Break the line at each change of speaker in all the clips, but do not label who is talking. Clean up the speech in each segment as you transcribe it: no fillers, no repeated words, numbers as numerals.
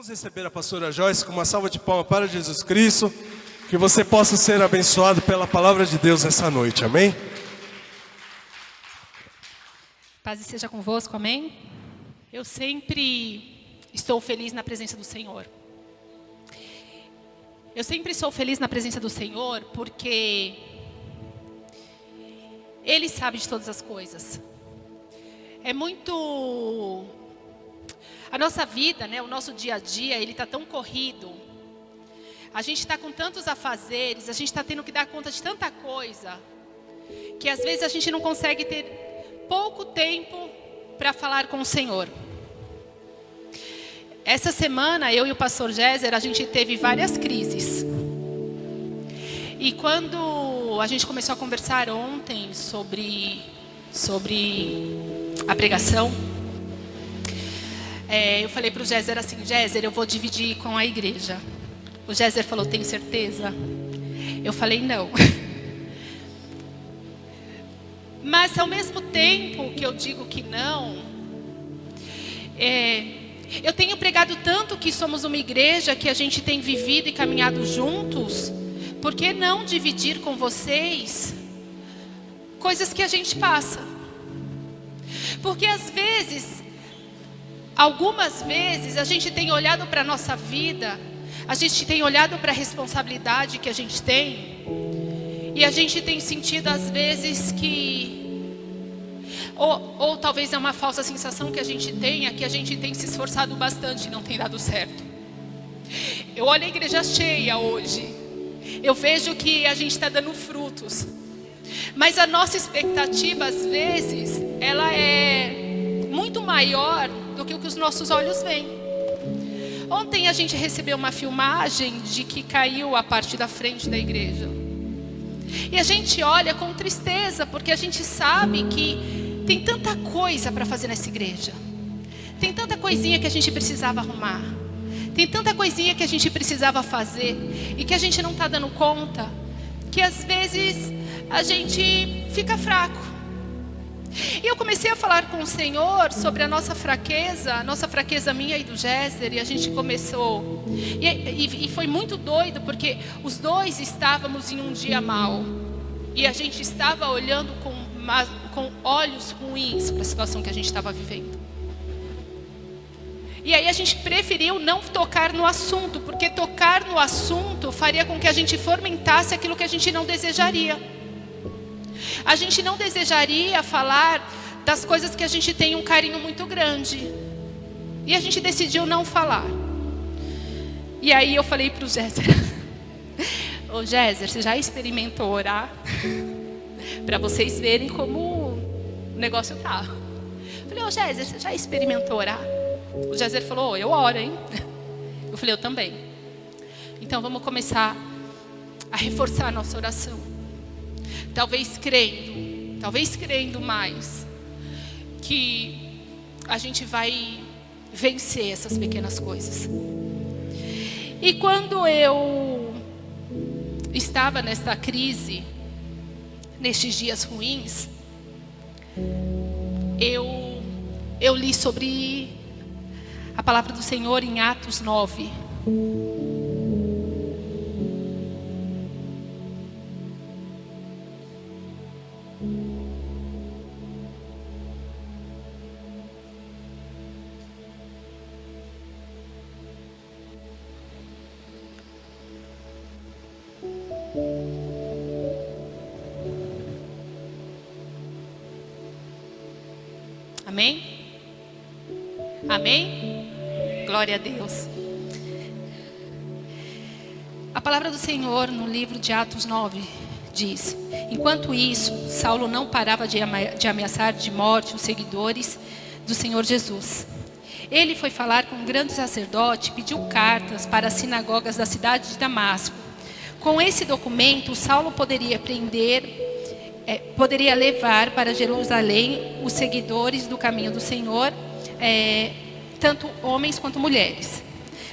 Vamos receber a pastora Joyce com uma salva de palmas para Jesus Cristo. Que você possa ser abençoado pela palavra de Deus essa noite, amém?
Paz e seja convosco, amém? Eu sempre estou feliz na presença do Senhor. Eu sempre sou feliz na presença do Senhor porque Ele sabe de todas as coisas. É muito... A nossa vida, né, o nosso dia a dia, ele está tão corrido. A gente está com tantos afazeres, a gente está tendo que dar conta de tanta coisa, que às vezes a gente não consegue ter pouco tempo para falar com o Senhor. Essa semana, eu e o pastor Géser, a gente teve várias crises. E quando a gente começou a conversar ontem sobre a pregação, eu falei para o Géser assim: Géser, eu vou dividir com a igreja. O Géser falou: tem certeza? Eu falei: não. Mas ao mesmo tempo que eu digo que não, eu tenho pregado tanto que somos uma igreja, que a gente tem vivido e caminhado juntos. Por que não dividir com vocês coisas que a gente passa? Porque às vezes, algumas vezes, a gente tem olhado para a nossa vida, a gente tem olhado para a responsabilidade que a gente tem, e a gente tem sentido às vezes que, ou talvez é uma falsa sensação que a gente tenha, que a gente tem se esforçado bastante e não tem dado certo. Eu olho a igreja cheia hoje, eu vejo que a gente está dando frutos, mas a nossa expectativa às vezes, ela é muito maior do que o que os nossos olhos veem. Ontem a gente recebeu uma filmagem de que caiu a parte da frente da igreja. E a gente olha com tristeza, porque a gente sabe que tem tanta coisa para fazer nessa igreja. Tem tanta coisinha que a gente precisava arrumar. Tem tanta coisinha que a gente precisava fazer e que a gente não está dando conta, que às vezes a gente fica fraco. E eu comecei a falar com o Senhor sobre a nossa fraqueza minha e do Géser, e a gente começou, e foi muito doido, porque os dois estávamos em um dia mau, e a gente estava olhando com olhos ruins para a situação que a gente estava vivendo. E aí a gente preferiu não tocar no assunto, porque tocar no assunto faria com que a gente fomentasse aquilo que a gente não desejaria. A gente não desejaria falar das coisas que a gente tem um carinho muito grande. E a gente decidiu não falar. E aí eu falei para o Géser: ô Géser, você já experimentou orar? Para vocês verem como o negócio tá. Eu falei: ô Géser, você já experimentou orar? O Géser falou: eu oro, hein? Eu falei: eu também. Então vamos começar a reforçar a nossa oração. Talvez crendo mais, que a gente vai vencer essas pequenas coisas. E quando eu estava nesta crise, nestes dias ruins, eu li sobre a palavra do Senhor em Atos 9. Amém? Amém? Glória a Deus. A palavra do Senhor no livro de Atos 9 diz: enquanto isso, Saulo não parava de ameaçar de morte os seguidores do Senhor Jesus. Ele foi falar com um grande sacerdote e pediu cartas para as sinagogas da cidade de Damasco. Com esse documento, Saulo poderia levar para Jerusalém os seguidores do caminho do Senhor, tanto homens quanto mulheres.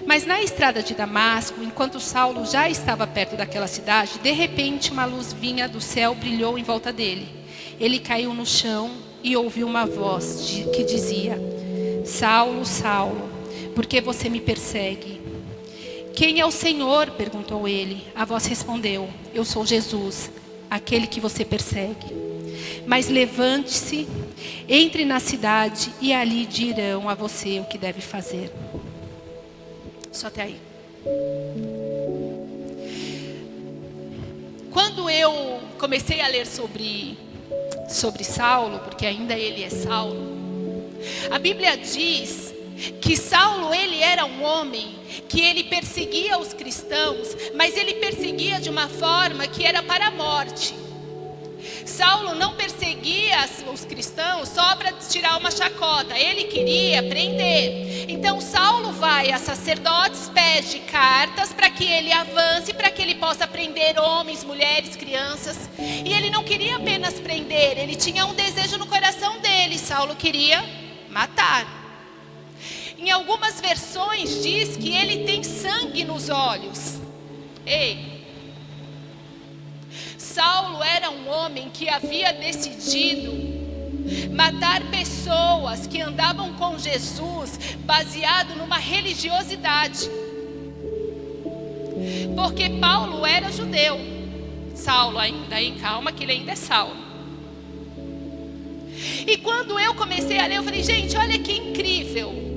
Mas na estrada de Damasco, enquanto Saulo já estava perto daquela cidade, de repente uma luz vinha do céu, brilhou em volta dele. Ele caiu no chão e ouviu uma voz que dizia: Saulo, Saulo, por que você me persegue? Quem é o Senhor? Perguntou ele. A voz respondeu: eu sou Jesus, aquele que você persegue. Mas levante-se, entre na cidade e ali dirão a você o que deve fazer. Só até aí. Quando eu comecei a ler sobre Saulo, porque ainda ele é Saulo, a Bíblia diz que Saulo, ele era um homem que ele perseguia os cristãos, mas ele perseguia de uma forma que era para a morte. Saulo não perseguia os cristãos só para tirar uma chacota, ele queria prender. Então Saulo vai a sacerdotes, pede cartas para que ele avance, para que ele possa prender homens, mulheres, crianças. E ele não queria apenas prender, ele tinha um desejo no coração dele. Saulo queria matar. Em algumas versões diz que ele tem sangue nos olhos. Ei! Saulo era um homem que havia decidido matar pessoas que andavam com Jesus baseado numa religiosidade. Porque Paulo era judeu. Saulo ainda, hein? Calma que ele ainda é Saulo. E quando eu comecei a ler, eu falei, gente, olha que incrível.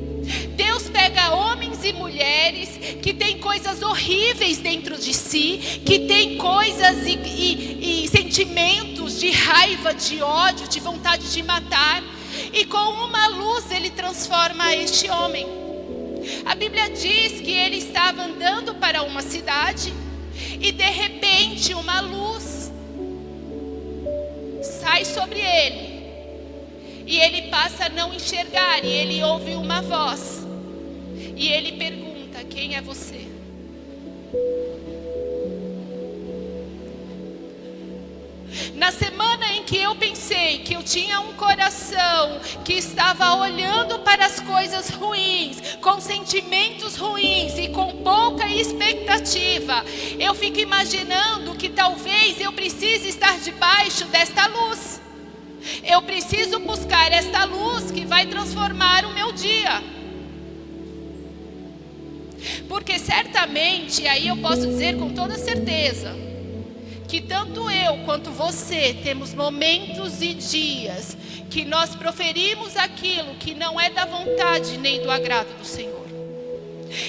Deus pega homens e mulheres que têm coisas horríveis dentro de si, que têm coisas e sentimentos de raiva, de ódio, de vontade de matar, e com uma luz ele transforma este homem. A Bíblia diz que ele estava andando para uma cidade e de repente uma luz sai sobre ele. E ele passa a não enxergar, e ele ouve uma voz. E ele pergunta: quem é você? Na semana em que eu pensei que eu tinha um coração que estava olhando para as coisas ruins, com sentimentos ruins e com pouca expectativa, eu fico imaginando que talvez eu precise estar debaixo desta luz. Eu preciso buscar esta luz que vai transformar o meu dia. Porque certamente, aí eu posso dizer com toda certeza, que tanto eu quanto você temos momentos e dias que nós proferimos aquilo que não é da vontade nem do agrado do Senhor.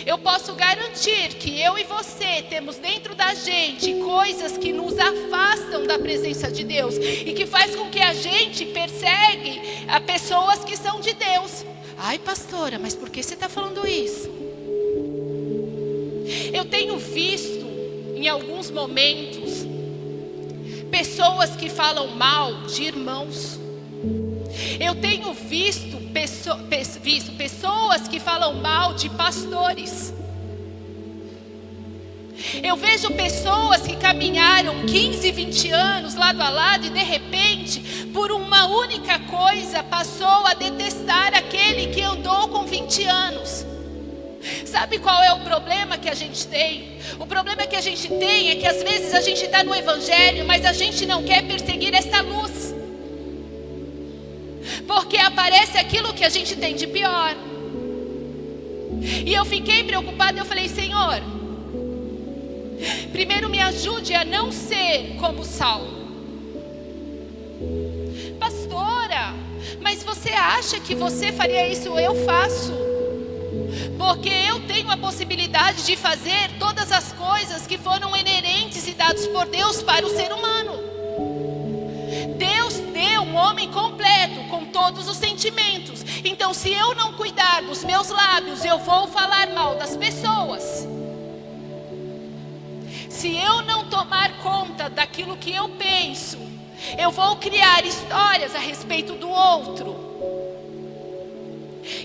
Eu posso garantir que eu e você temos dentro da gente coisas que nos afastam da presença de Deus e que faz com que a gente persegue a pessoas que são de Deus. Ai, pastora, mas por que você está falando isso? Eu tenho visto em alguns momentos pessoas que falam mal de irmãos. Eu tenho visto pessoas que falam mal de pastores. Eu vejo pessoas que caminharam 15, 20 anos lado a lado e de repente, por uma única coisa, passou a detestar aquele que andou com 20 anos. Sabe qual é o problema que a gente tem? O problema que a gente tem é que às vezes a gente está no evangelho, mas a gente não quer perseguir essa luz. Porque aparece aquilo que a gente tem de pior. E eu fiquei preocupada, eu falei, Senhor, primeiro me ajude a não ser como Saulo. Pastora, mas você acha que você faria isso? Eu faço. Porque eu tenho a possibilidade de fazer todas as coisas que foram inerentes e dados por Deus para o ser humano. Deus deu um homem completo, com todos os sentimentos. Então, se eu não cuidar dos meus lábios, eu vou falar mal das pessoas. Se eu não tomar conta daquilo que eu penso, eu vou criar histórias a respeito do outro.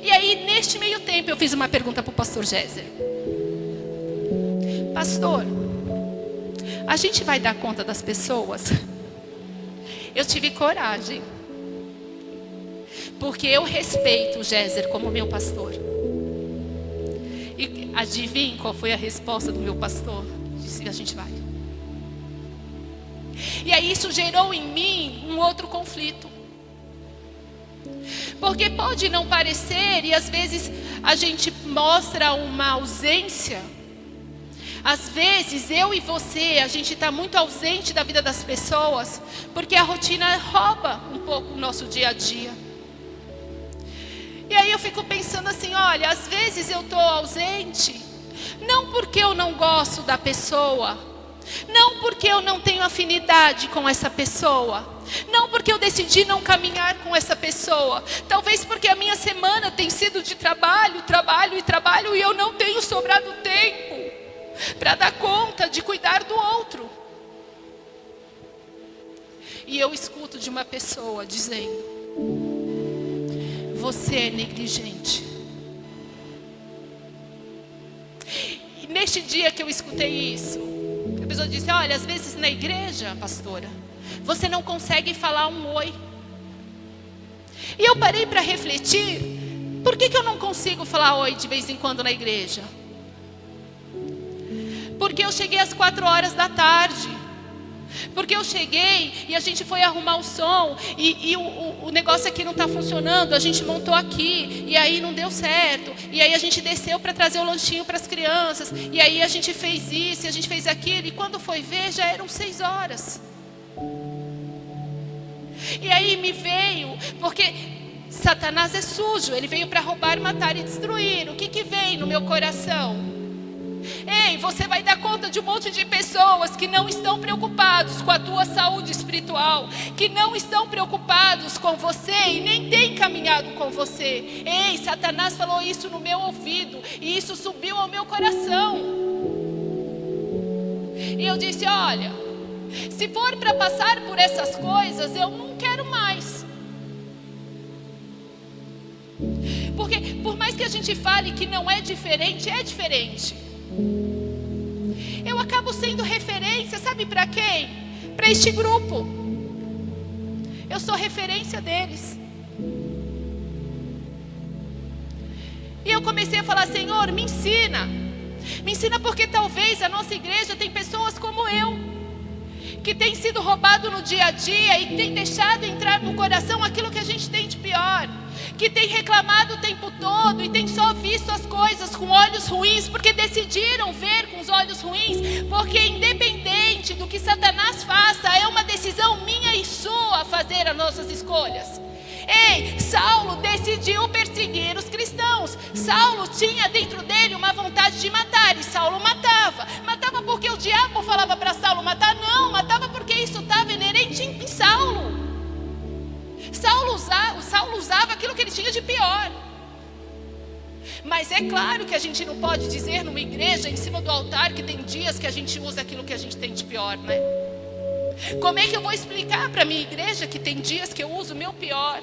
E aí, neste meio tempo, eu fiz uma pergunta para o pastor Géser. Pastor, a gente vai dar conta das pessoas? Eu tive coragem. Porque eu respeito o Géser como meu pastor. E adivinhe qual foi a resposta do meu pastor? Disse: a gente vai. E aí isso gerou em mim um outro conflito. Porque pode não parecer, e às vezes a gente mostra uma ausência. Às vezes eu e você, a gente está muito ausente da vida das pessoas, porque a rotina rouba um pouco o nosso dia a dia. E aí eu fico pensando assim, olha, às vezes eu estou ausente, não porque eu não gosto da pessoa, não porque eu não tenho afinidade com essa pessoa, não porque eu decidi não caminhar com essa pessoa, talvez porque a minha semana tem sido de trabalho, trabalho e trabalho, e eu não tenho sobrado tempo para dar conta de cuidar do outro. E eu escuto de uma pessoa dizendo: você é negligente. E neste dia que eu escutei isso, a pessoa disse: olha, às vezes na igreja, pastora, você não consegue falar um oi. E eu parei para refletir, por que eu não consigo falar oi de vez em quando na igreja? Porque eu cheguei às 4 horas da tarde. Porque eu cheguei e a gente foi arrumar o som e o negócio aqui não está funcionando, a gente montou aqui e aí não deu certo. E aí a gente desceu para trazer o lanchinho para as crianças. E aí a gente fez isso, e a gente fez aquilo. E quando foi ver, já eram 6 horas. E aí me veio, porque Satanás é sujo, ele veio para roubar, matar e destruir. O que veio no meu coração? Ei, você vai dar conta de um monte de pessoas que não estão preocupados com a tua saúde espiritual, que não estão preocupados com você e nem têm caminhado com você. Ei, Satanás falou isso no meu ouvido e isso subiu ao meu coração. E eu disse: olha, se for para passar por essas coisas, eu não quero mais. Porque por mais que a gente fale que não é diferente, é diferente. Eu acabo sendo referência, sabe para quem? Para este grupo. Eu sou referência deles. E eu comecei a falar: Senhor, me ensina. Me ensina, porque talvez a nossa igreja tem pessoas como eu, que tem sido roubado no dia a dia e tem deixado entrar no coração aquilo que a gente tem de pior, que tem reclamado o tempo todo e tem só visto as coisas com olhos ruins, porque decidiram ver com os olhos ruins, porque independente do que Satanás faça, é uma decisão minha e sua fazer as nossas escolhas. Ei, Saulo decidiu perseguir os cristãos. Saulo tinha dentro dele uma vontade de matar, e Saulo matava. Matava porque o diabo falava para Saulo matar? Não, matava porque isso estava inerente em Saulo. Saulo usava aquilo que ele tinha de pior. Mas é claro que a gente não pode dizer numa igreja, em cima do altar, que tem dias que a gente usa aquilo que a gente tem de pior, né? Como é que eu vou explicar para a minha igreja que tem dias que eu uso o meu pior?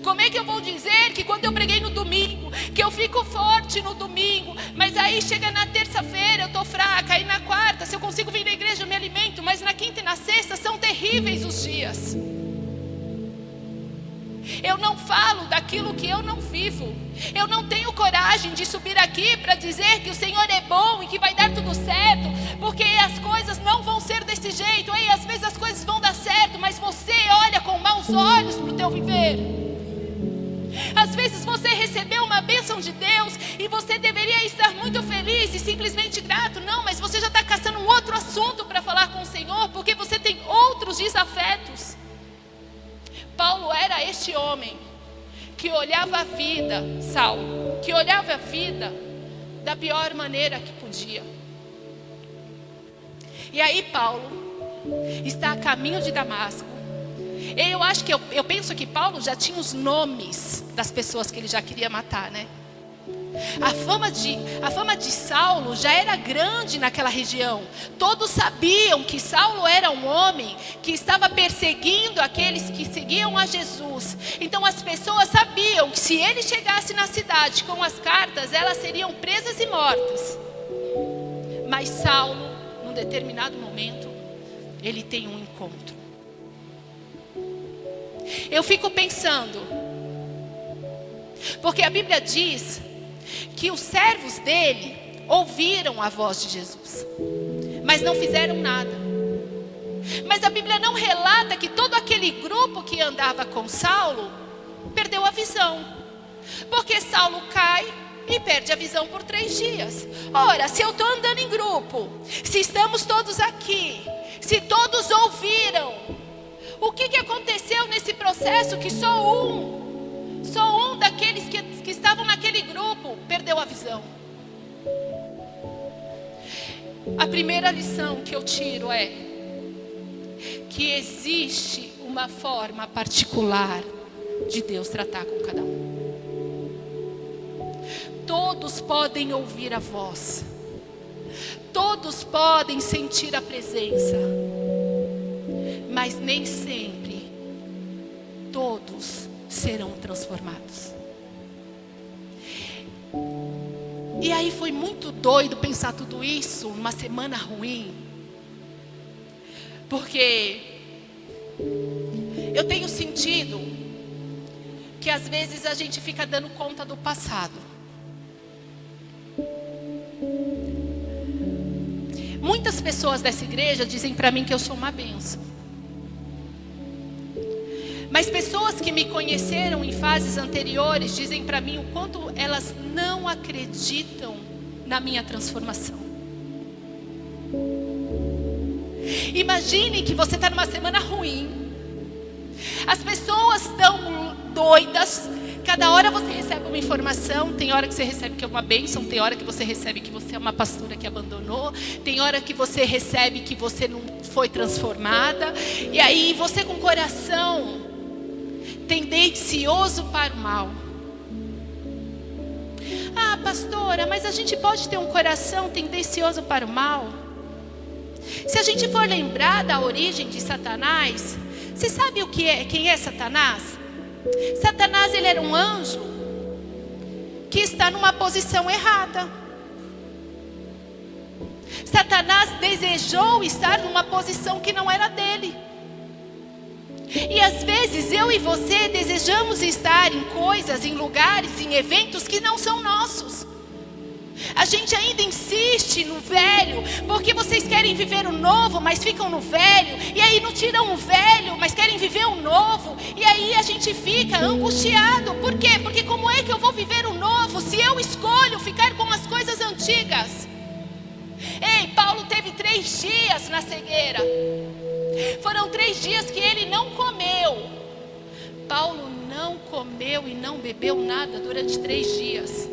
Como é que eu vou dizer que quando eu preguei no domingo, que eu fico forte no domingo, mas aí chega na terça-feira eu estou fraca, aí na quarta, se eu consigo vir na igreja eu me alimento, mas na quinta e na sexta são terríveis os dias. Eu não falo daquilo que eu não vivo. Eu não tenho coragem de subir aqui para dizer que o Senhor é bom e que vai dar tudo certo, porque as coisas não vão ser desse jeito. Ei, às vezes as coisas vão dar certo, mas você olha com maus olhos para o teu viver. Às vezes você recebeu uma bênção de Deus e você deveria estar muito feliz e simplesmente grato. Não, mas você já está caçando um outro assunto para falar com o Senhor, porque você tem outros desafetos. Paulo era este homem que olhava a vida, Saulo, que olhava a vida da pior maneira que podia. E aí Paulo está a caminho de Damasco. Eu penso que Paulo já tinha os nomes das pessoas que ele já queria matar, né? A fama de Saulo já era grande naquela região. Todos sabiam que Saulo era um homem que estava perseguindo aqueles que seguiam a Jesus. Então as pessoas sabiam que se ele chegasse na cidade com as cartas, elas seriam presas e mortas. Mas Saulo, num determinado momento, ele tem um encontro. Eu fico pensando, porque a Bíblia diz que os servos dele ouviram a voz de Jesus, mas não fizeram nada. Mas a Bíblia não relata que todo aquele grupo que andava com Saulo perdeu a visão. Porque Saulo cai e perde a visão por 3 dias. Ora, se eu estou andando em grupo, se estamos todos aqui, se todos ouviram, o que aconteceu nesse processo que só um daqueles que estavam naquele grupo perdeu a visão? A primeira lição que eu tiro é que existe uma forma particular de Deus tratar com cada um. Todos podem ouvir a voz, todos podem sentir a presença, mas nem sempre todos serão transformados. E aí foi muito doido pensar tudo isso numa semana ruim, porque eu tenho sentido que às vezes a gente fica dando conta do passado. Muitas pessoas dessa igreja dizem para mim que eu sou uma bênção. Mas pessoas que me conheceram em fases anteriores dizem para mim o quanto elas não acreditam na minha transformação. Imagine que você está numa semana ruim. As pessoas estão doidas. Cada hora você recebe uma informação. Tem hora que você recebe que é uma bênção. Tem hora que você recebe que você é uma pastora que abandonou. Tem hora que você recebe que você não foi transformada. E aí você com o coração tendencioso para o mal. Ah, pastora, mas a gente pode ter um coração tendencioso para o mal? Se a gente for lembrar da origem de Satanás, você sabe o que é? Quem é Satanás? Satanás, ele era um anjo que está numa posição errada. Satanás desejou estar numa posição que não era dele. E às vezes eu e você desejamos estar em coisas, em lugares, em eventos que não são nossos. A gente ainda insiste no velho, porque vocês querem viver o novo, mas ficam no velho. E aí não tiram o velho, mas querem viver o novo. E aí a gente fica angustiado. Por quê? Porque como é que eu vou viver o novo se eu escolho ficar com as coisas antigas? Ei, Paulo teve 3 dias na cegueira. Foram 3 dias que ele não comeu. Paulo não comeu e não bebeu nada durante 3 dias.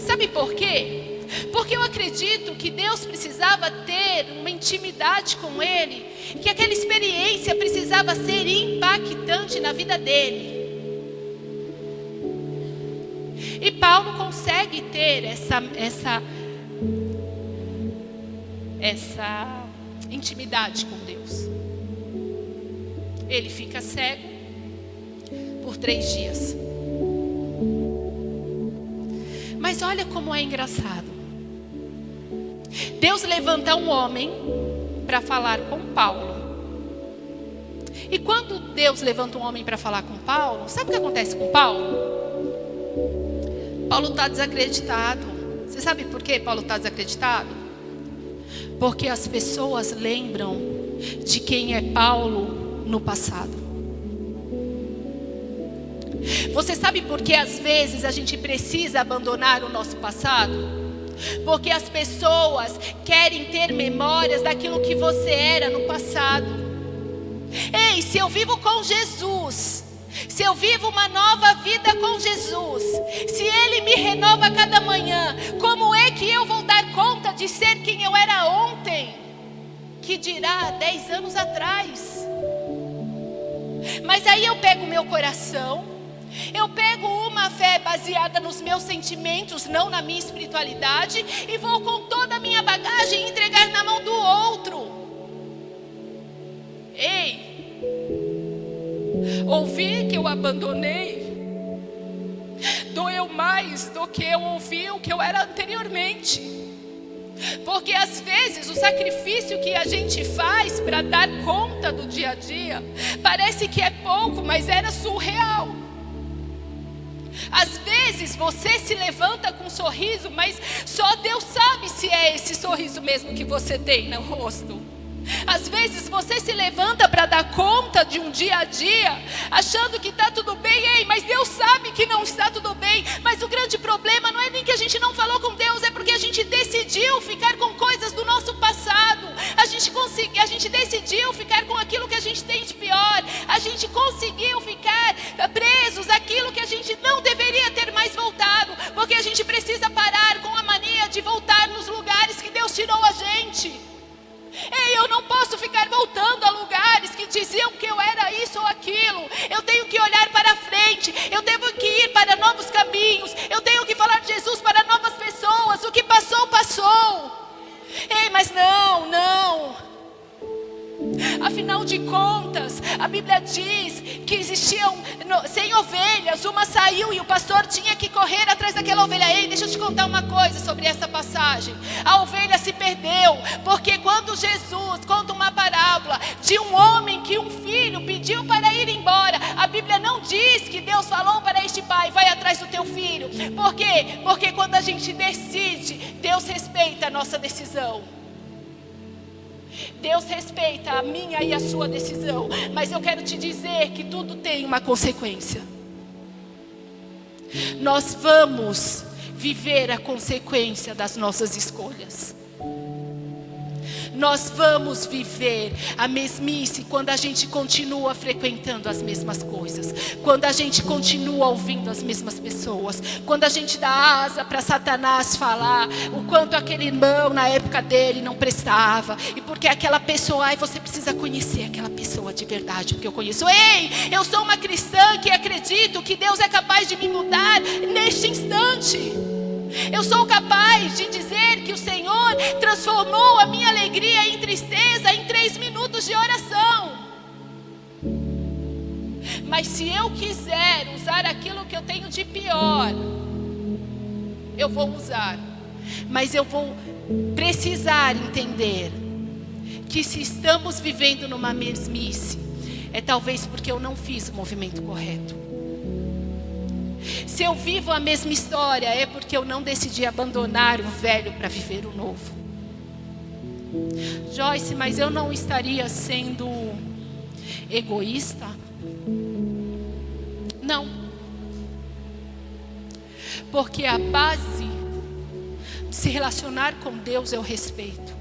Sabe por quê? Porque eu acredito que Deus precisava ter uma intimidade com ele, que aquela experiência precisava ser impactante na vida dele. E Paulo consegue ter essa intimidade com Deus. Ele fica cego por 3 dias. Mas olha como é engraçado. Deus levanta um homem para falar com Paulo. E quando Deus levanta um homem para falar com Paulo, sabe o que acontece com Paulo? Paulo está desacreditado. Você sabe por que Paulo está desacreditado? Porque as pessoas lembram de quem é Paulo no passado. Você sabe por que às vezes a gente precisa abandonar o nosso passado? Porque as pessoas querem ter memórias daquilo que você era no passado. Ei, se eu vivo com Jesus, se eu vivo uma nova vida com Jesus, se Ele me renova a cada manhã, como é que eu vou dar conta de ser quem eu era ontem? Que dirá 10 anos atrás? Mas aí eu pego o meu coração, eu pego uma fé baseada nos meus sentimentos, não na minha espiritualidade, e vou com toda a minha bagagem entregar na mão do outro. Ei, ouvir que eu abandonei doeu mais do que eu ouvi o que eu era anteriormente. Porque às vezes o sacrifício que a gente faz para dar conta do dia a dia parece que é pouco, mas era surreal. Às vezes você se levanta com um sorriso, mas só Deus sabe se é esse sorriso mesmo que você tem no rosto. Às vezes você se levanta para dar conta de um dia a dia, achando que está tudo bem. Ei, mas Deus sabe que não está tudo bem. Mas o grande problema não é nem que a gente não falou com Deus, é porque a gente decidiu ficar com coisas do nosso passado. A gente decidiu ficar com aquilo que a gente tem de pior. A gente conseguiu ficar presos àquilo que a gente não deveria ter mais voltado, porque a gente precisa parar com a mania de voltar nos lugares que Deus tirou a gente. Ei, eu não posso ficar voltando a lugares que diziam que eu era isso ou aquilo. Eu tenho que olhar para frente. Eu tenho que ir para novos caminhos. Eu tenho que falar de Jesus para novas pessoas. O que passou, passou. Ei, mas não. Afinal de contas, a Bíblia diz que existiam 100 ovelhas, uma saiu e o pastor tinha que correr atrás daquela ovelha. Ei, deixa eu te contar uma coisa sobre essa passagem. A ovelha se perdeu, porque quando Jesus conta uma parábola de um homem que um filho pediu para ir embora, a Bíblia não diz que Deus falou para este pai: vai atrás do teu filho. Por quê? Porque quando a gente decide, Deus respeita a nossa decisão. Deus respeita a minha e a sua decisão. Mas eu quero te dizer que tudo tem uma consequência. Nós vamos viver a consequência das nossas escolhas. Nós vamos viver a mesmice quando a gente continua frequentando as mesmas coisas, quando a gente continua ouvindo as mesmas pessoas, quando a gente dá asa para Satanás falar o quanto aquele irmão na época dele não prestava, e porque aquela pessoa, ai, você precisa conhecer aquela pessoa de verdade, porque eu conheço. Ei, eu sou uma cristã que acredito que Deus é capaz de me mudar neste instante. Eu sou capaz de dizer que o Senhor transformou a minha alegria em tristeza em 3 minutos de oração. Mas se eu quiser usar aquilo que eu tenho de pior, eu vou usar. Mas eu vou precisar entender que se estamos vivendo numa mesmice, é talvez porque eu não fiz o movimento correto. Se eu vivo a mesma história, é porque eu não decidi abandonar o velho para viver o novo. Joyce, mas eu não estaria sendo egoísta? Não. Porque a base de se relacionar com Deus é o respeito.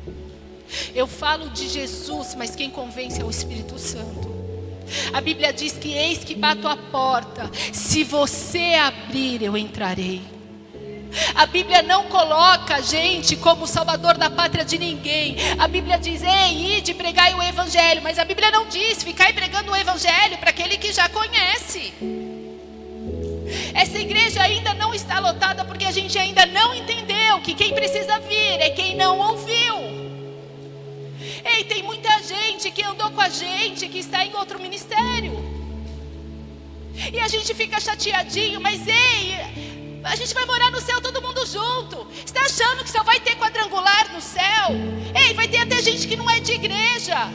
Eu falo de Jesus, mas quem convence é o Espírito Santo. A Bíblia diz que eis que bato a porta, se você abrir eu entrarei. A Bíblia não coloca a gente como salvador da pátria de ninguém. A Bíblia diz: ei, ide, pregai o evangelho. Mas a Bíblia não diz: ficai pregando o evangelho para aquele que já conhece. Essa igreja ainda não está lotada porque a gente ainda não entendeu que quem precisa vir é quem não ouviu. Ei, tem muita gente que andou com a gente, que está em outro ministério. E a gente fica chateadinho, mas ei, a gente vai morar no céu todo mundo junto. Você está achando que só vai ter quadrangular no céu? Ei, vai ter até gente que não é de igreja.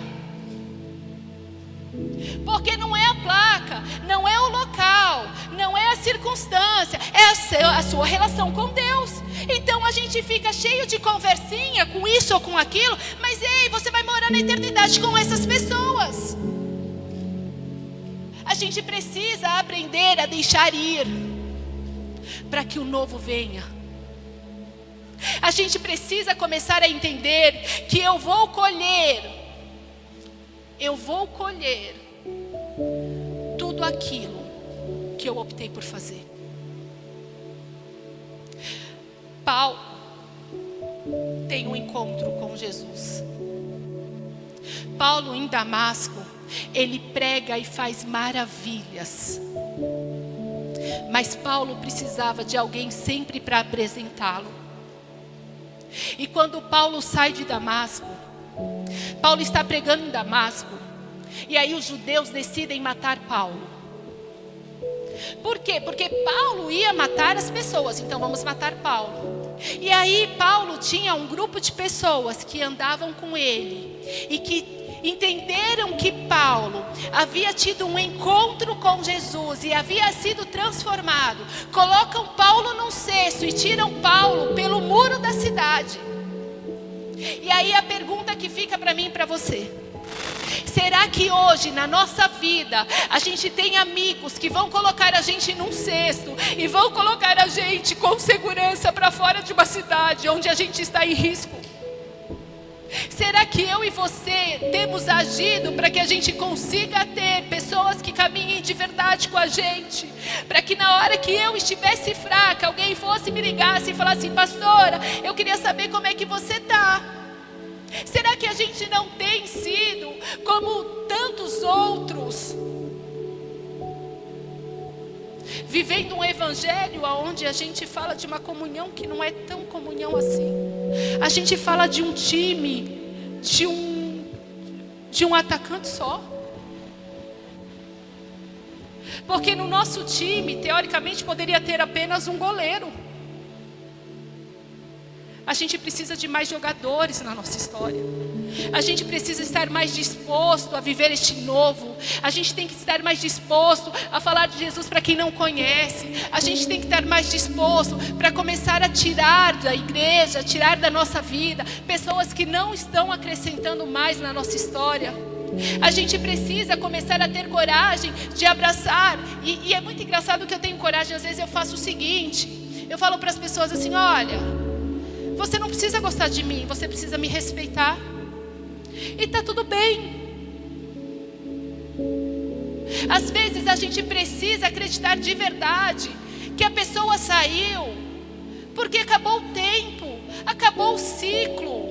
Porque não é a placa, não é o local, não é a circunstância, é a sua relação com Deus. Então a gente fica cheio de conversinha com isso ou com aquilo, mas ei, você vai morar na eternidade com essas pessoas. A gente precisa aprender a deixar ir, para que o novo venha. A gente precisa começar a entender que eu vou colher tudo aquilo que eu optei por fazer. Paulo tem um encontro com Jesus. Paulo em Damasco, ele prega e faz maravilhas. Mas Paulo precisava de alguém sempre para apresentá-lo. E quando Paulo sai de Damasco, Paulo está pregando em Damasco, e aí os judeus decidem matar Paulo. Por quê? Porque Paulo ia matar as pessoas, então vamos matar Paulo. E aí Paulo tinha um grupo de pessoas que andavam com ele e que entenderam que Paulo havia tido um encontro com Jesus e havia sido transformado. Colocam Paulo num cesto e tiram Paulo pelo muro da cidade. E aí a pergunta que fica para mim e para você: será que hoje na nossa vida a gente tem amigos que vão colocar a gente num cesto e vão colocar a gente com segurança para fora de uma cidade onde a gente está em risco? Será que eu e você temos agido para que a gente consiga ter pessoas que caminhem de verdade com a gente? Para que na hora que eu estivesse fraca, alguém fosse me ligasse e falasse: pastora, eu queria saber como é que você está. Será que a gente não tem sido como tantos outros, vivendo um evangelho onde a gente fala de uma comunhão que não é tão comunhão assim? A gente fala de um time, de um atacante só. Porque no nosso time, teoricamente, poderia ter apenas um goleiro. A gente precisa de mais jogadores na nossa história. A gente precisa estar mais disposto a viver este novo. A gente tem que estar mais disposto a falar de Jesus para quem não conhece. A gente tem que estar mais disposto para começar a tirar da igreja, tirar da nossa vida pessoas que não estão acrescentando mais na nossa história. A gente precisa começar a ter coragem de abraçar. E é muito engraçado que eu tenho coragem. Às vezes eu faço o seguinte: eu falo para as pessoas assim: olha, você não precisa gostar de mim, você precisa me respeitar. E tá tudo bem. Às vezes a gente precisa acreditar de verdade que a pessoa saiu porque acabou o tempo, acabou o ciclo.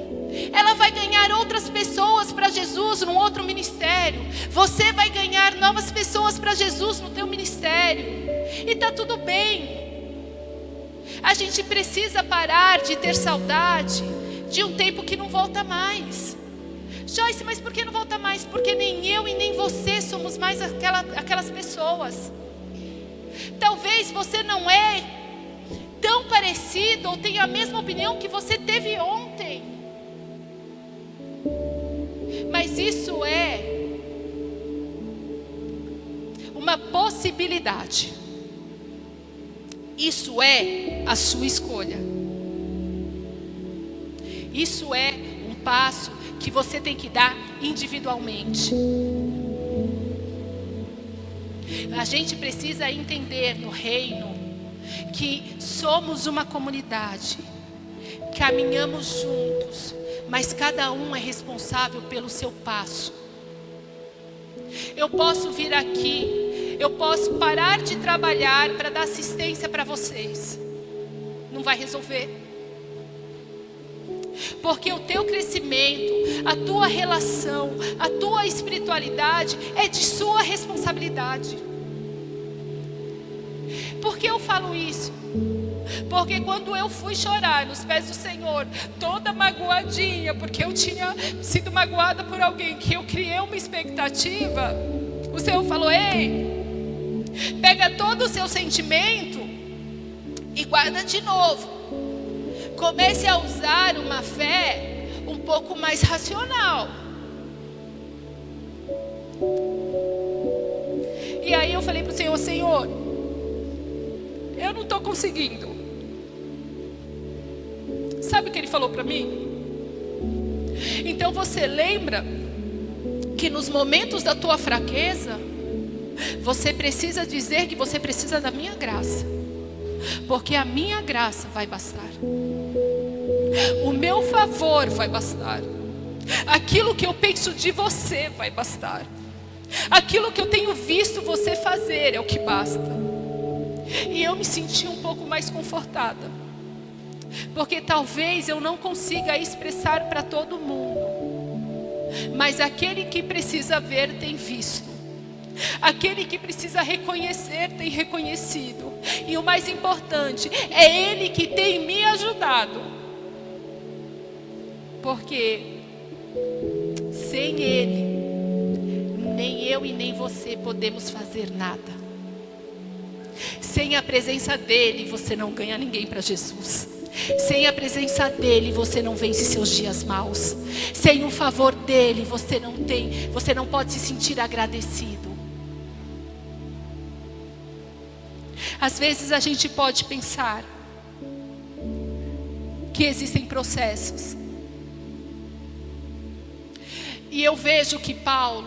Ela vai ganhar outras pessoas para Jesus num outro ministério. Você vai ganhar novas pessoas para Jesus no teu ministério. E tá tudo bem. A gente precisa parar de ter saudade de um tempo que não volta mais. Joyce, mas por que não volta mais? Porque nem eu e nem você somos mais aquelas pessoas. Talvez você não é tão parecido ou tenha a mesma opinião que você teve ontem. Mas isso é uma possibilidade. Isso é a sua escolha. Isso é um passo que você tem que dar individualmente. A gente precisa entender no reino que somos uma comunidade, caminhamos juntos, mas cada um é responsável pelo seu passo. Eu posso vir aqui, eu posso parar de trabalhar para dar assistência para vocês. Não vai resolver. Porque o teu crescimento, a tua relação, a tua espiritualidade é de sua responsabilidade. Por que eu falo isso? Porque quando eu fui chorar nos pés do Senhor, toda magoadinha, porque eu tinha sido magoada por alguém que eu criei uma expectativa, o Senhor falou: ei, pega todo o seu sentimento e guarda de novo. Comece a usar uma fé um pouco mais racional. E aí eu falei para o Senhor: Senhor, eu não estou conseguindo. Sabe o que Ele falou para mim? Então você lembra que nos momentos da tua fraqueza, você precisa dizer que você precisa da minha graça. Porque a minha graça vai bastar. O meu favor vai bastar. Aquilo que eu penso de você vai bastar. Aquilo que eu tenho visto você fazer é o que basta. E eu me senti um pouco mais confortada. Porque talvez eu não consiga expressar para todo mundo. Mas aquele que precisa ver tem visto. Aquele que precisa reconhecer tem reconhecido. E o mais importante, é Ele que tem me ajudado. Porque sem Ele, nem eu e nem você podemos fazer nada. Sem a presença dEle, você não ganha ninguém para Jesus. Sem a presença dEle, você não vence seus dias maus. Sem o favor dEle, você não pode se sentir agradecido. Às vezes a gente pode pensar que existem processos E eu vejo que Paulo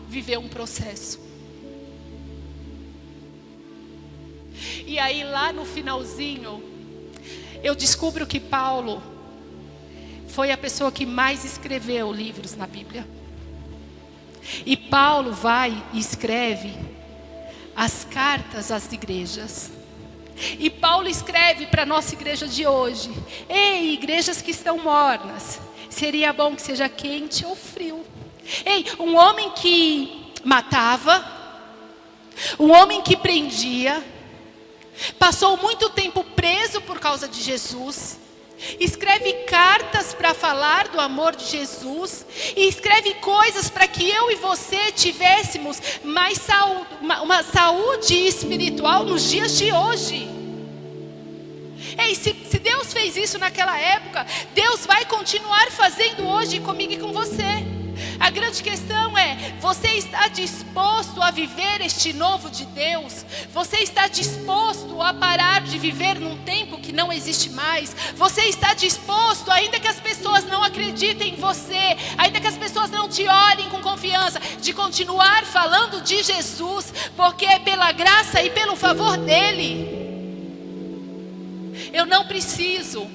viveu um processo. E aí lá no finalzinho, eu descubro que Paulo foi a pessoa que mais escreveu livros na Bíblia. E Paulo vai e escreve as cartas às igrejas. E Paulo escreve para a nossa igreja de hoje: ei, igrejas que estão mornas, seria bom que seja quente ou frio. Ei, um homem que matava, um homem que prendia, passou muito tempo preso por causa de Jesus, escreve cartas para falar do amor de Jesus, e escreve coisas para que eu e você tivéssemos mais saúde, uma saúde espiritual nos dias de hoje. Ei, se Deus fez isso naquela época, Deus vai continuar fazendo hoje comigo e com você. A grande questão é: você está disposto a viver este novo de Deus? Você está disposto a parar de viver num tempo que não existe mais? Você está disposto, ainda que as pessoas não acreditem em você, ainda que as pessoas não te olhem com confiança, de continuar falando de Jesus, porque é pela graça e pelo favor dele? Eu não preciso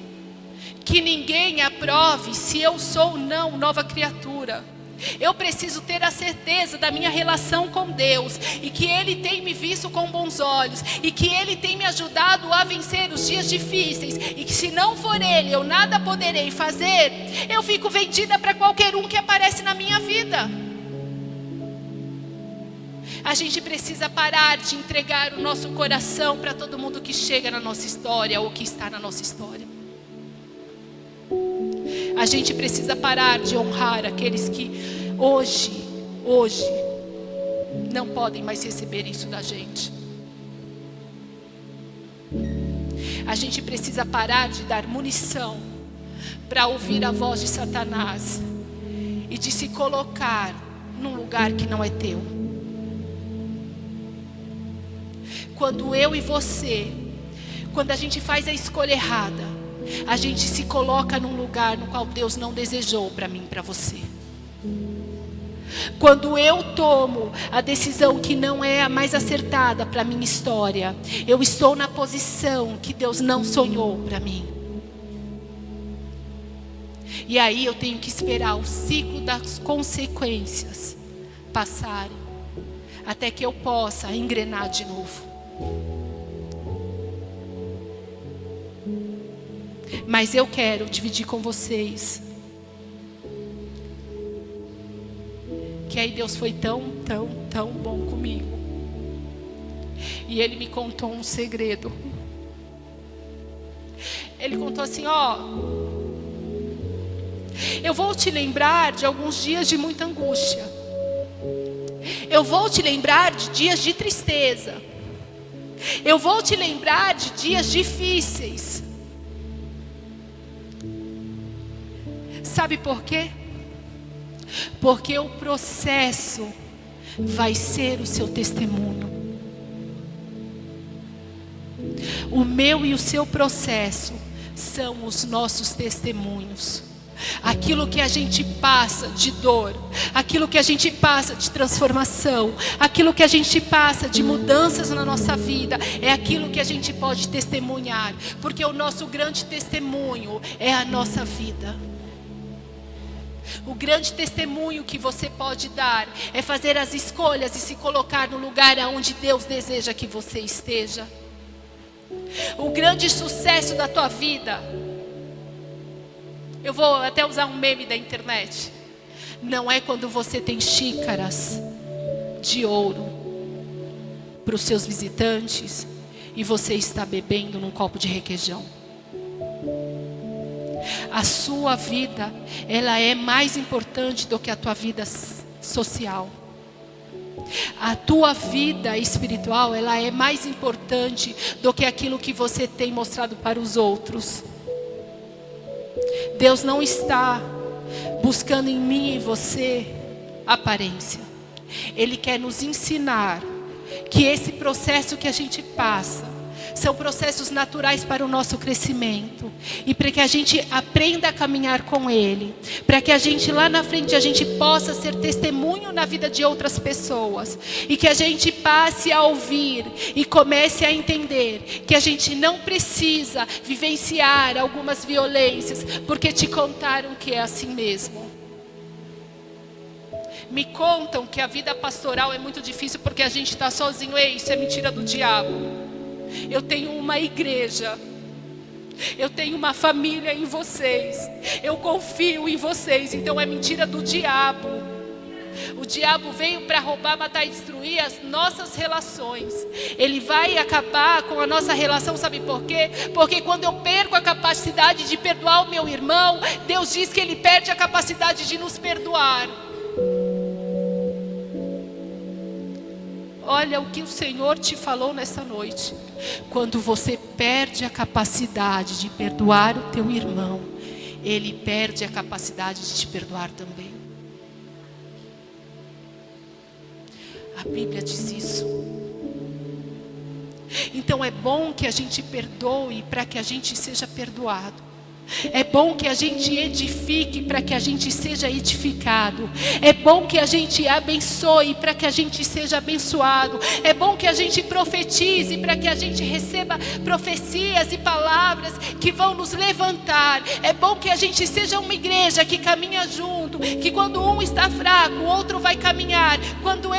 que ninguém aprove se eu sou ou não nova criatura. Eu preciso ter a certeza da minha relação com Deus, e que Ele tem me visto com bons olhos, e que Ele tem me ajudado a vencer os dias difíceis, e que se não for Ele, eu nada poderei fazer. Eu fico vendida para qualquer um que aparece na minha vida. A gente precisa parar de entregar o nosso coração para todo mundo que chega na nossa história, ou que está na nossa história. A gente precisa parar de honrar aqueles que hoje não podem mais receber isso da gente. A gente precisa parar de dar munição para ouvir a voz de Satanás e de se colocar num lugar que não é teu. Quando eu e você, quando a gente faz a escolha errada, a gente se coloca num lugar no qual Deus não desejou para mim e para você. Quando eu tomo a decisão que não é a mais acertada para a minha história, eu estou na posição que Deus não sonhou para mim. E aí eu tenho que esperar o ciclo das consequências passarem, até que eu possa engrenar de novo. Mas eu quero dividir com vocês que aí Deus foi tão bom comigo. E Ele me contou um segredo. Ele contou assim: ó, eu vou te lembrar de alguns dias de muita angústia. Eu vou te lembrar de dias de tristeza. Eu vou te lembrar de dias difíceis. Sabe por quê? Porque o processo vai ser o seu testemunho. O meu e o seu processo são os nossos testemunhos. Aquilo que a gente passa de dor, aquilo que a gente passa de transformação, aquilo que a gente passa de mudanças na nossa vida, é aquilo que a gente pode testemunhar, porque o nosso grande testemunho é a nossa vida. O grande testemunho que você pode dar é fazer as escolhas e se colocar no lugar aonde Deus deseja que você esteja. O grande sucesso da tua vida, eu vou até usar um meme da internet, não é quando você tem xícaras de ouro para os seus visitantes e você está bebendo num copo de requeijão. A sua vida, ela é mais importante do que a tua vida social. A tua vida espiritual, ela é mais importante do que aquilo que você tem mostrado para os outros. Deus não está buscando em mim e você aparência. Ele quer nos ensinar que esse processo que a gente passa São processos naturais para o nosso crescimento. E para que a gente aprenda a caminhar com Ele. Para que a gente lá na frente, a gente possa ser testemunho na vida de outras pessoas. E que a gente passe a ouvir e comece a entender que a gente não precisa vivenciar algumas violências, porque te contaram que é assim mesmo. Me contam que a vida pastoral é muito difícil porque a gente está sozinho. Ei, isso é mentira do diabo. Eu tenho uma igreja. Eu tenho uma família em vocês. Eu confio em vocês. Então é mentira do diabo. O diabo veio para roubar, matar e destruir as nossas relações. Ele vai acabar com a nossa relação, sabe por quê? Porque quando eu perco a capacidade de perdoar o meu irmão, Deus diz que Ele perde a capacidade de nos perdoar. Olha o que o Senhor te falou nessa noite. Quando você perde a capacidade de perdoar o teu irmão, ele perde a capacidade de te perdoar também. A Bíblia diz isso. Então é bom que a gente perdoe para que a gente seja perdoado. É bom que a gente edifique para que a gente seja edificado. É bom que a gente abençoe para que a gente seja abençoado. É bom que a gente profetize para que a gente receba profecias e palavras que vão nos levantar. É bom que a gente seja uma igreja que caminha junto, que quando um está fraco, o outro vai caminhar. Quando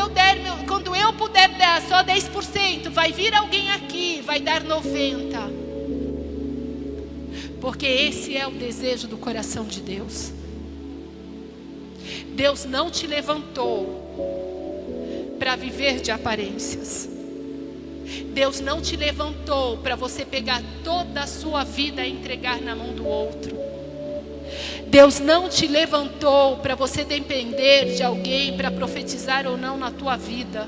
eu puder dar só 10%, vai vir alguém aqui, vai dar 90%. Porque esse é o desejo do coração de Deus. Deus não te levantou para viver de aparências. Deus não te levantou para você pegar toda a sua vida e entregar na mão do outro. Deus não te levantou para você depender de alguém para profetizar ou não na tua vida.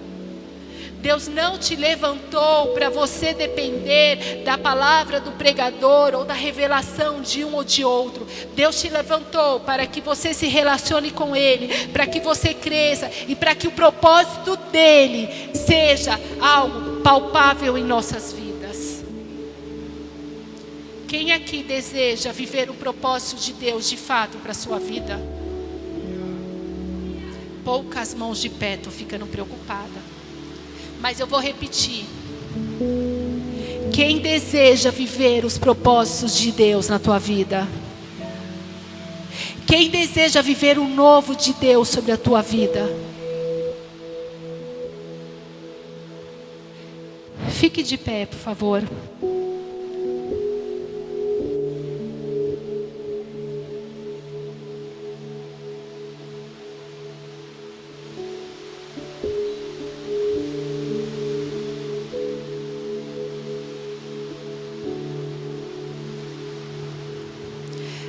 Deus não te levantou para você depender da palavra do pregador ou da revelação de um ou de outro. Deus te levantou para que você se relacione com Ele, para que você cresça e para que o propósito dEle seja algo palpável em nossas vidas. Quem aqui deseja viver o propósito de Deus de fato para a sua vida? Poucas mãos de pé, estou ficando preocupada. Mas eu vou repetir. Quem deseja viver os propósitos de Deus na tua vida? Quem deseja viver o novo de Deus sobre a tua vida? Fique de pé, por favor.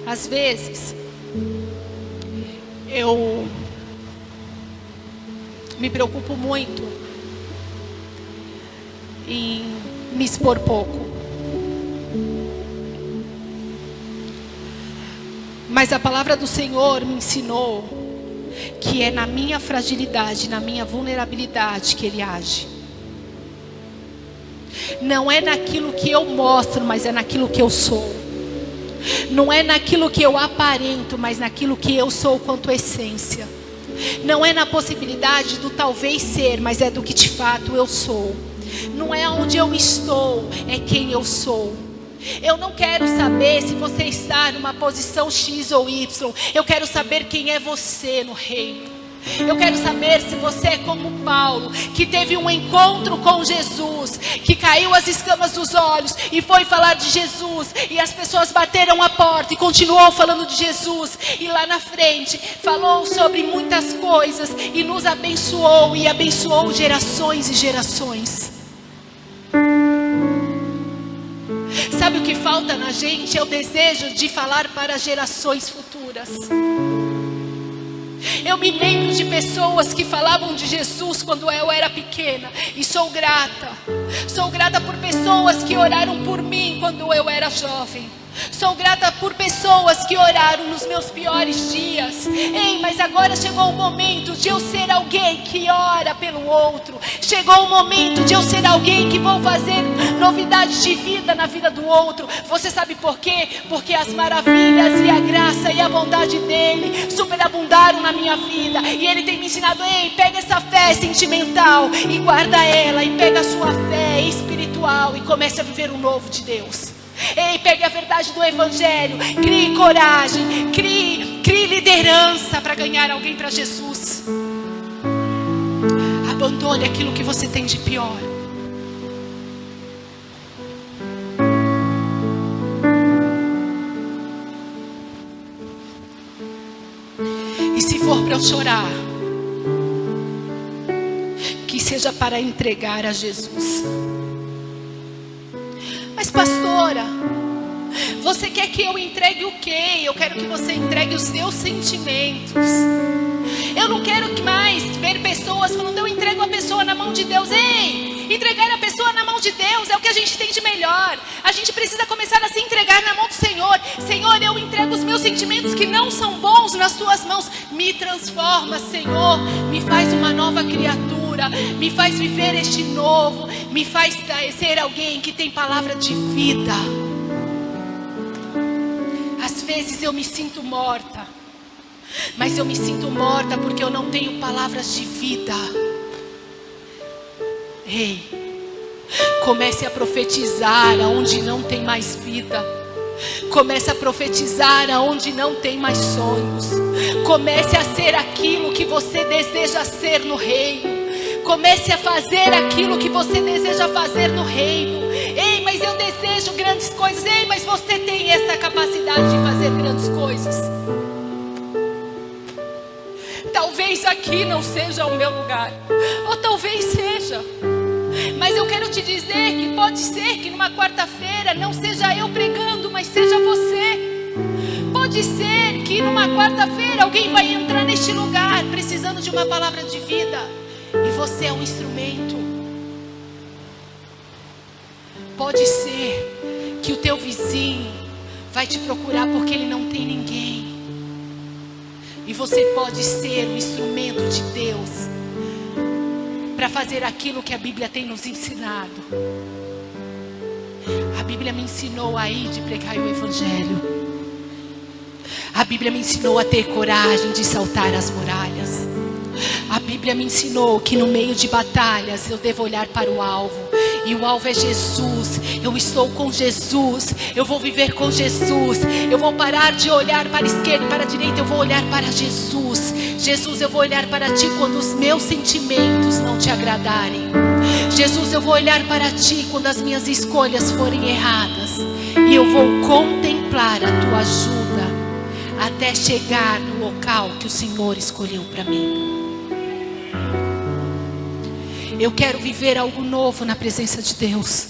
Às vezes, eu me preocupo muito em me expor pouco. Mas a palavra do Senhor me ensinou que é na minha fragilidade, na minha vulnerabilidade que Ele age. Não é naquilo que eu mostro, mas é naquilo que eu sou. Não é naquilo que eu aparento, mas naquilo que eu sou quanto essência. Não é na possibilidade do talvez ser, mas é do que de fato eu sou. Não é onde eu estou, é quem eu sou. Eu não quero saber se você está numa posição X ou Y. Eu quero saber quem é você no reino. Eu quero saber se você é como Paulo, que teve um encontro com Jesus, que caiu as escamas dos olhos e foi falar de Jesus, e as pessoas bateram a porta e continuou falando de Jesus, e lá na frente falou sobre muitas coisas e nos abençoou, e abençoou gerações e gerações. Sabe o que falta na gente? É o desejo de falar para gerações futuras. Eu me lembro de pessoas que falavam de Jesus quando eu era pequena. E sou grata. Sou grata por pessoas que oraram por mim quando eu era jovem. Sou grata por pessoas que oraram nos meus piores dias. Ei, mas agora chegou o momento de eu ser alguém que ora pelo outro. Chegou o momento de eu ser alguém que vou fazer novidades de vida na vida do outro. Você sabe por quê? Porque as maravilhas e a graça e a bondade dele superabundaram na minha vida. E ele tem me ensinado: ei, pega essa fé sentimental e guarda ela. E pega a sua fé espiritual e comece a viver o novo de Deus. Ei, pegue a verdade do Evangelho, crie coragem, crie liderança para ganhar alguém para Jesus. Abandone aquilo que você tem de pior. E se for para eu chorar, que seja para entregar a Jesus. Mas pastora, você quer que eu entregue o quê? Eu quero que você entregue os seus sentimentos. Eu não quero mais ver pessoas falando: eu entrego a pessoa na mão de Deus. Ei, entregar a pessoa na mão de Deus é o que a gente tem de melhor. A gente precisa começar a se entregar na mão do Senhor. Senhor, eu entrego os meus sentimentos que não são bons nas tuas mãos. Me transforma, Senhor, me faz uma nova criatura, me faz viver este novo, me faz ser alguém que tem palavra de vida. Às vezes eu me sinto morta, mas eu me sinto morta porque eu não tenho palavras de vida. Ei, comece a profetizar aonde não tem mais vida. Comece a profetizar aonde não tem mais sonhos. Comece a ser aquilo que você deseja ser no reino. Comece a fazer aquilo que você deseja fazer no reino. Ei, mas eu desejo grandes coisas. Ei, mas você tem essa capacidade de fazer grandes coisas. Talvez aqui não seja o meu lugar, ou talvez seja. Mas eu quero te dizer que pode ser que numa quarta-feira não seja eu pregando, mas seja você. Pode ser que numa quarta-feira alguém vai entrar neste lugar precisando de uma palavra de vida, e você é um instrumento. Pode ser que o teu vizinho vai te procurar porque ele não tem ninguém, e você pode ser um instrumento de Deus para fazer aquilo que a Bíblia tem nos ensinado. A Bíblia me ensinou a ir de pregar o Evangelho. A Bíblia me ensinou a ter coragem de saltar as muralhas. A Bíblia me ensinou que no meio de batalhas eu devo olhar para o alvo. E o alvo é Jesus. Eu estou com Jesus. Eu vou viver com Jesus. Eu vou parar de olhar para a esquerda e para a direita. Eu vou olhar para Jesus. Jesus, eu vou olhar para ti quando os meus sentimentos não te agradarem. Jesus, eu vou olhar para ti quando as minhas escolhas forem erradas. E eu vou contemplar a tua ajuda até chegar no local que o Senhor escolheu para mim. Eu quero viver algo novo na presença de Deus.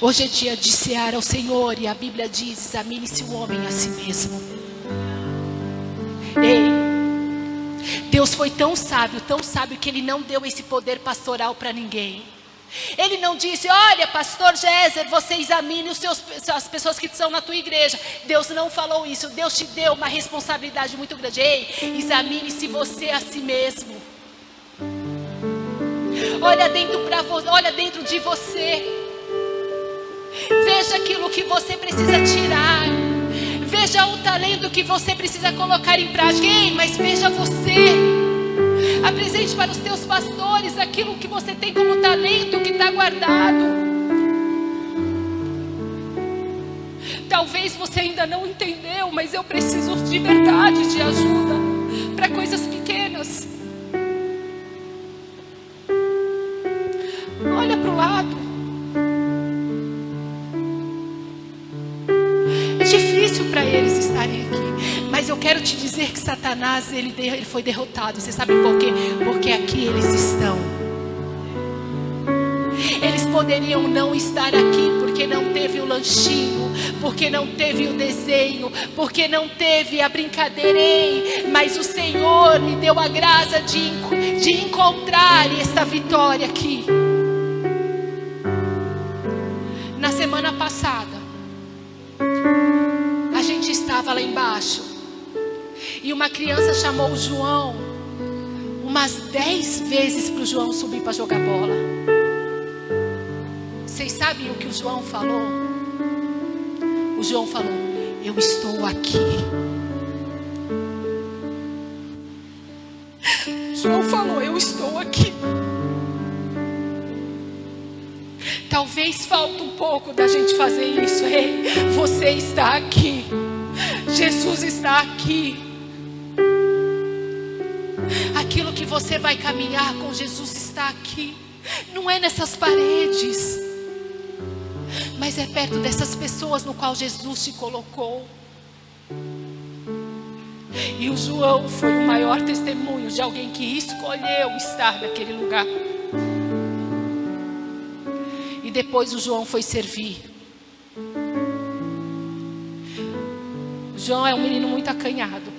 Hoje é dia de cear ao Senhor, e a Bíblia diz: examine-se o homem a si mesmo. Ei, Deus foi tão sábio que Ele não deu esse poder pastoral para ninguém. Ele não disse: olha, pastor Géser, você examine as pessoas que estão na tua igreja. Deus não falou isso. Deus te deu uma responsabilidade muito grande. Ei, examine-se você a si mesmo. Olha dentro de você. Veja aquilo que você precisa tirar. Veja o talento que você precisa colocar em prática. Ei, mas veja você. Apresente para os teus pastores aquilo que você tem como talento que está guardado. Talvez você ainda não entendeu, mas eu preciso de verdade de ajuda para coisas pequenas. Olha para o lado. É difícil para eles estarem aqui, mas eu quero te dizer que Satanás ele foi derrotado. Você sabe por quê? Porque aqui eles estão. Eles poderiam não estar aqui porque não teve o lanchinho, porque não teve o desenho, porque não teve a brincadeira. Mas o Senhor me deu a graça de encontrar esta vitória aqui. Na semana passada, estava lá embaixo. E uma criança chamou o João umas 10 vezes para o João subir para jogar bola. Vocês sabem o que o João falou? O João falou: eu estou aqui. João falou: eu estou aqui. Talvez falta um pouco da gente fazer isso. Ei, você está aqui. Jesus está aqui. Aquilo que você vai caminhar com Jesus está aqui. Não é nessas paredes, mas é perto dessas pessoas no qual Jesus te colocou. E o João foi o maior testemunho de alguém que escolheu estar naquele lugar. E depois o João foi servir. O João é um menino muito acanhado,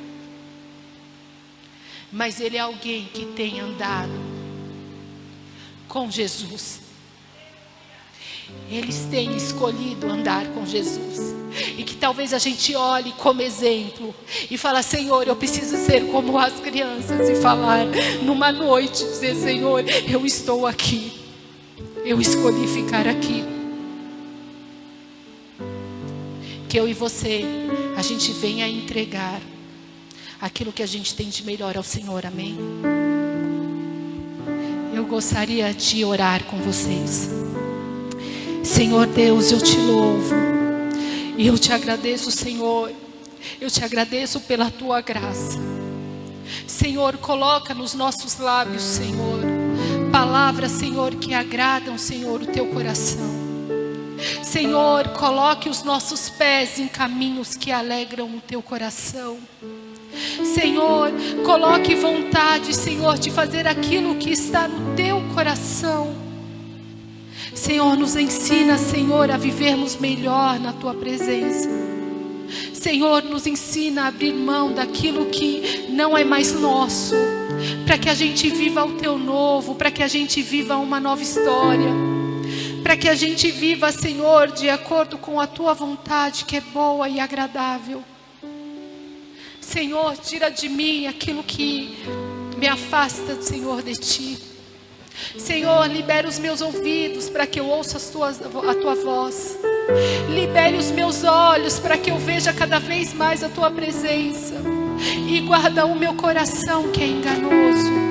mas ele é alguém que tem andado com Jesus. Eles têm escolhido andar com Jesus. E que talvez a gente olhe como exemplo e fala: Senhor, eu preciso ser como as crianças. E falar numa noite, dizer: Senhor, eu estou aqui. Eu escolhi ficar aqui. Que eu e você, a gente venha entregar aquilo que a gente tem de melhor ao Senhor, amém? Eu gostaria de orar com vocês. Senhor Deus, eu te louvo e eu te agradeço, Senhor. Eu te agradeço pela tua graça. Senhor, coloca nos nossos lábios, Senhor, palavras, Senhor, que agradam, Senhor, o teu coração. Senhor, coloque os nossos pés em caminhos que alegram o teu coração. Senhor, coloque vontade, Senhor, de fazer aquilo que está no teu coração. Senhor, nos ensina, Senhor, a vivermos melhor na tua presença. Senhor, nos ensina a abrir mão daquilo que não é mais nosso, para que a gente viva o teu novo, para que a gente viva uma nova história, para que a gente viva, Senhor, de acordo com a tua vontade, que é boa e agradável. Senhor, tira de mim aquilo que me afasta, Senhor, de ti. Senhor, libera os meus ouvidos para que eu ouça a tua voz. Libere os meus olhos para que eu veja cada vez mais a tua presença. E guarda o meu coração que é enganoso.